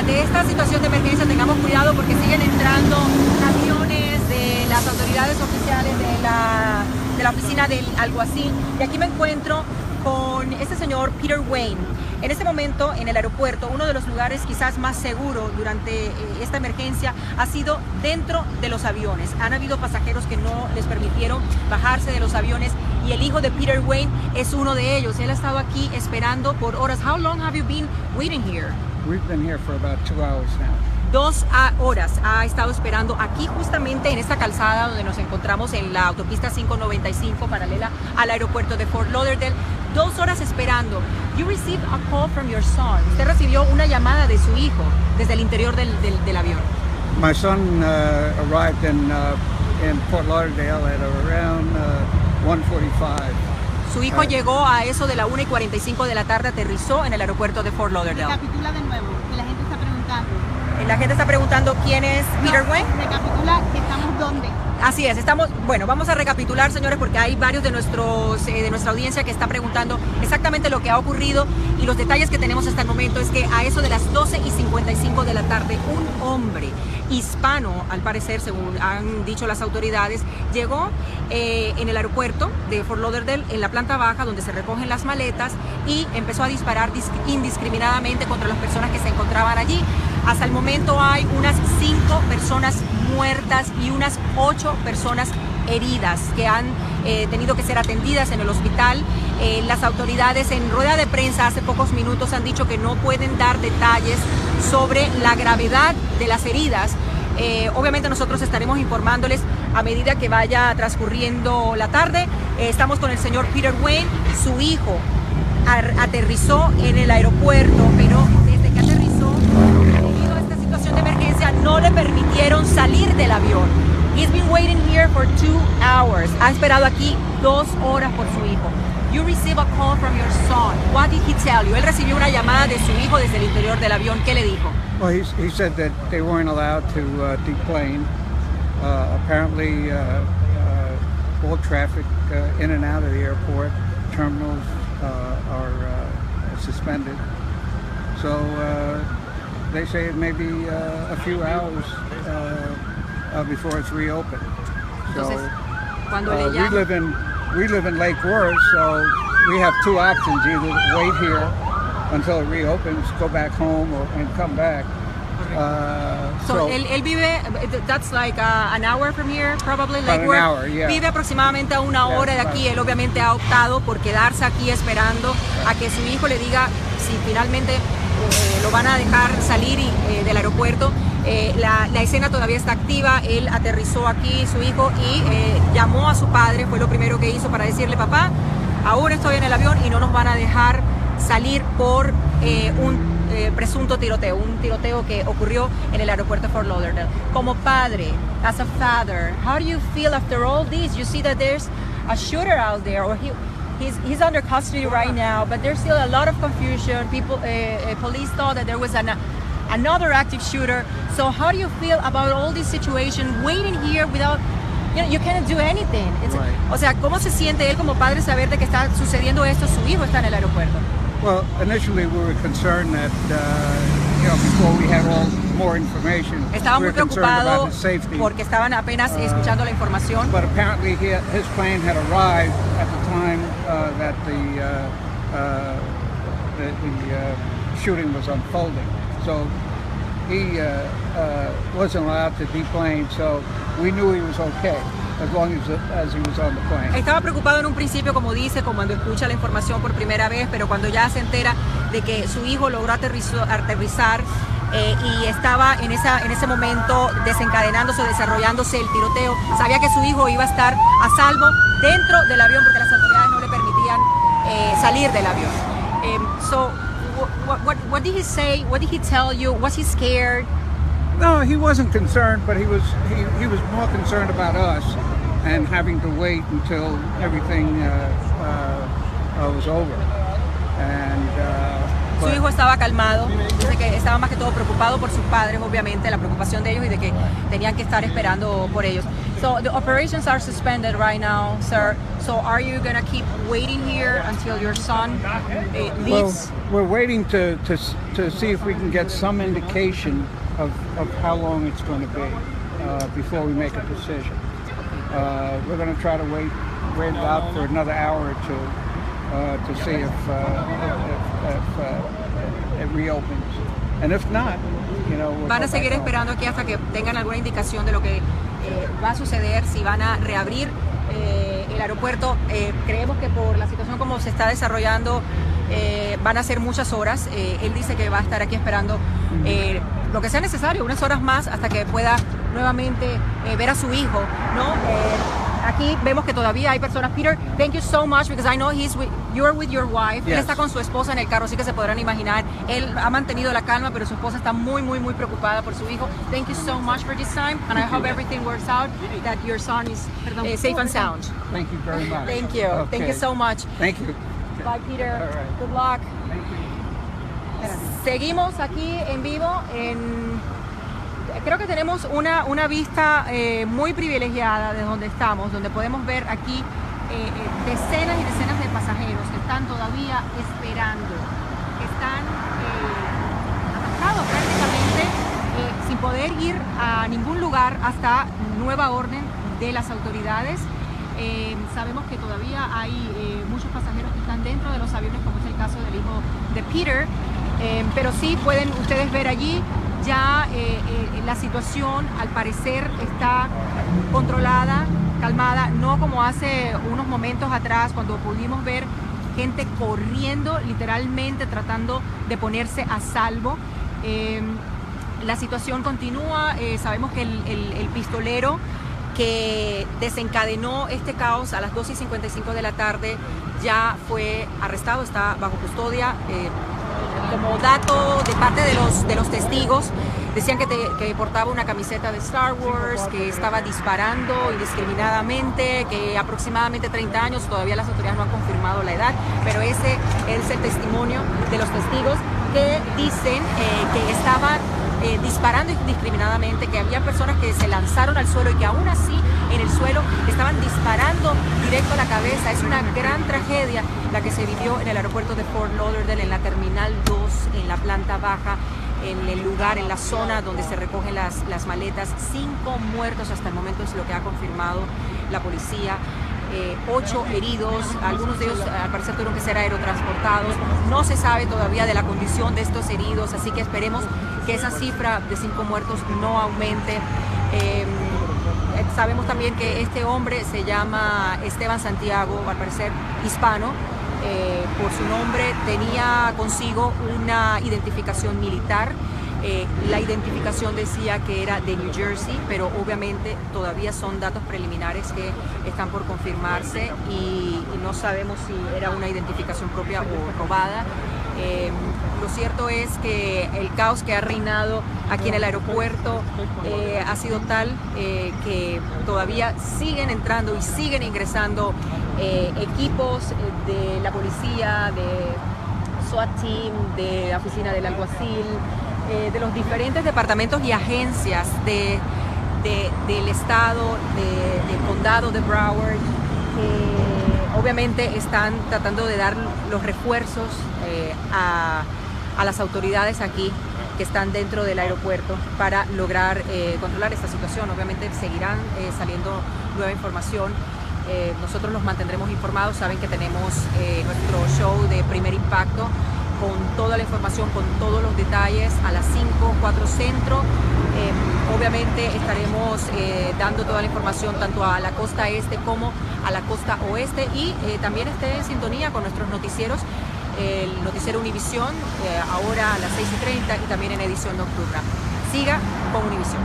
ante esta situación de emergencia tengamos cuidado porque siguen entrando aviones de las autoridades oficiales de la oficina del alguacil. Y aquí me encuentro con este señor Peter Wayne. En este momento en el aeropuerto, uno de los lugares quizás más seguros durante esta emergencia ha sido dentro de los aviones. Han habido pasajeros que no les permitieron bajarse de los aviones y el hijo de Peter Wayne es uno de ellos. Él ha estado aquí esperando por horas. How long have you been waiting here? We've been here for about 2 hours now. 2 horas ha estado esperando aquí justamente en esta calzada donde nos encontramos en la autopista 595 paralela al aeropuerto de Fort Lauderdale. 2 horas esperando. You received a call from your son. Usted recibió una llamada de su hijo desde el interior del avión. My son arrived in Fort Lauderdale at around 1:45. Su hijo llegó a eso de la 1:45 de la tarde, aterrizó en el aeropuerto de Fort Lauderdale. Recapitula de nuevo, que la gente está preguntando. La gente está preguntando quién es Peter Wayne. Recapitula que estamos dónde. Así es, bueno, vamos a recapitular, señores, porque hay varios de nuestra audiencia que están preguntando exactamente lo que ha ocurrido y los detalles que tenemos hasta el momento es que a eso de las 12:55 de la tarde, un hombre hispano, al parecer, según han dicho las autoridades, llegó en el aeropuerto de Fort Lauderdale, en la planta baja, donde se recogen las maletas, y empezó a disparar indiscriminadamente contra las personas que se encontraban allí. Hasta el momento hay unas 5 personas muertas y unas 8 personas heridas que han tenido que ser atendidas en el hospital. Las autoridades en rueda de prensa hace pocos minutos han dicho que no pueden dar detalles sobre la gravedad de las heridas. Obviamente nosotros estaremos informándoles a medida que vaya transcurriendo la tarde. Estamos con el señor Peter Wayne. Su hijo aterrizó en el aeropuerto, pero desde que aterrizó, debido a esta situación de emergencia, no le permitieron salir del avión. He's been waiting here for 2 hours. Ha esperado aquí 2 horas por su hijo. You receive a call from your son. What did he tell you? Él recibió una llamada de su hijo desde el interior del avión. ¿Qué le dijo? Well, he said that they weren't allowed to deplane. Apparently, all traffic in and out of the airport terminals are suspended. So they say it may be a few hours before it's reopened. Entonces, cuando So le llaman, we live in Lake Worth, so we have 2 options: either wait here until it reopens, go back home, and come back. So él vive, that's like an hour from here, probably, About Lake an Worth. hour, yeah. Vive aproximadamente a 1 hora de aquí. Él obviamente ha optado por quedarse aquí esperando a que su hijo le diga si finalmente lo van a dejar salir del aeropuerto. La escena todavía está activa. Él aterrizó aquí, su hijo, y llamó a su padre. Fue lo primero que hizo para decirle: papá, aún estoy en el avión y no nos van a dejar salir por un presunto tiroteo, un tiroteo que ocurrió en el aeropuerto de Fort Lauderdale. Como padre, as a father, how do you feel after all this? You see that there's a shooter out there, or he's under custody right now, but there's still a lot of confusion. People, police thought that there was another active shooter. So how do you feel about all this situation, waiting here without, you cannot do anything? Right. O sea, ¿cómo se siente él como padre saber de que está sucediendo esto? Su hijo está en el aeropuerto. Well, initially we were concerned that, before we had all more information, Estaba we muy were concerned about preocupado his safety. porque estaban apenas escuchando la información. But apparently his plane had arrived at the time that the shooting was unfolding. So he wasn't allowed to deplane, so we knew he was okay as long as he was on the plane. Estaba preocupado en un principio, como dice, como cuando escucha la información por primera vez, pero cuando ya se entera de que su hijo logró aterrizar y estaba en ese momento desencadenándose, desarrollándose el tiroteo, sabía que su hijo iba a estar a salvo dentro del avión porque las autoridades no le permitían salir del avión. So, what did he say? What did he tell you? Was he scared? No, he wasn't concerned, but he was more concerned about us and having to wait until everything was over. And Su hijo estaba calmado, dice que estaba más que todo preocupado preocupado por sus padres, obviamente, la preocupación de ellos y de que tenían que estar esperando por ellos. So the operations are suspended right now, sir. So are you gonna keep waiting here until your son leaves? Well, we're waiting to see if we can get some indication of how long it's going to be before we make a decision. We're going to try to wait it out for another hour or two to see if it reopens. And if not, you know, Van a seguir esperando aquí hasta que tengan alguna indicación de lo que va a suceder, si van a reabrir el aeropuerto. Creemos que por la situación como se está desarrollando van a ser muchas horas. Él dice que va a estar aquí esperando lo que sea necesario, unas horas más hasta que pueda nuevamente ver a su hijo, ¿no? Aquí vemos que todavía hay personas. Peter, thank you so much because I know you're with your wife. Yes. Él está con su esposa en el carro, así que se podrán imaginar. Él ha mantenido la calma, pero su esposa está muy preocupada por su hijo. Thank you so much for this time, and I hope everything works out, that your son is safe and sound. Thank you very much. Thank you. Okay. Thank you so much. Thank you. Bye, Peter. All right. Good luck. Thank you. Seguimos aquí en vivo. Creo que tenemos una vista muy privilegiada de donde estamos, donde podemos ver aquí decenas y decenas de pasajeros que están todavía esperando, que están atascados prácticamente, sin poder ir a ningún lugar hasta nueva orden de las autoridades. Sabemos que todavía hay muchos pasajeros que están dentro de los aviones, como es el caso del hijo de Peter, pero sí pueden ustedes ver allí ya la situación al parecer está controlada, calmada, no como hace unos momentos atrás cuando pudimos ver gente corriendo, literalmente tratando de ponerse a salvo. La situación continúa. Sabemos que el pistolero que desencadenó este caos a las 2:55 de la tarde ya fue arrestado, está bajo custodia. Como dato de parte de los testigos, decían que portaba una camiseta de Star Wars, que estaba disparando indiscriminadamente, que aproximadamente 30 años, todavía las autoridades no han confirmado la edad, pero ese es el testimonio de los testigos que dicen que estaban disparando indiscriminadamente, que había personas que se lanzaron al suelo y que aún así en el suelo estaban disparando directo a la cabeza. Es una gran tragedia la que se vivió en el aeropuerto de Fort Lauderdale, en la Terminal 2, en la planta baja, en el lugar, en la zona donde se recogen las maletas. 5 muertos hasta el momento es lo que ha confirmado la policía. 8 heridos, algunos de ellos al parecer tuvieron que ser aerotransportados. No se sabe todavía de la condición de estos heridos, así que esperemos que esa cifra de 5 muertos no aumente. Sabemos también que este hombre se llama Esteban Santiago, al parecer hispano. Por su nombre tenía consigo una identificación militar. La identificación decía que era de New Jersey, pero obviamente todavía son datos preliminares que están por confirmarse y no sabemos si era una identificación propia o robada. Lo cierto es que el caos que ha reinado aquí en el aeropuerto ha sido tal que todavía siguen entrando y siguen ingresando equipos de la policía, de SWAT Team, de la oficina del alguacil, de los diferentes departamentos y agencias del estado, del condado de Broward. Obviamente están tratando de dar los refuerzos a las autoridades aquí que están dentro del aeropuerto para lograr controlar esta situación. Obviamente seguirán saliendo nueva información. Nosotros los mantendremos informados. Saben que tenemos nuestro show de Primer Impacto con toda la información, con todos los detalles a las 5:04 centro. Obviamente estaremos dando toda la información tanto a la costa este como a la costa oeste y también esté en sintonía con nuestros noticieros, el noticiero Univisión, ahora a las 6:30 y también en edición nocturna. Siga con Univisión.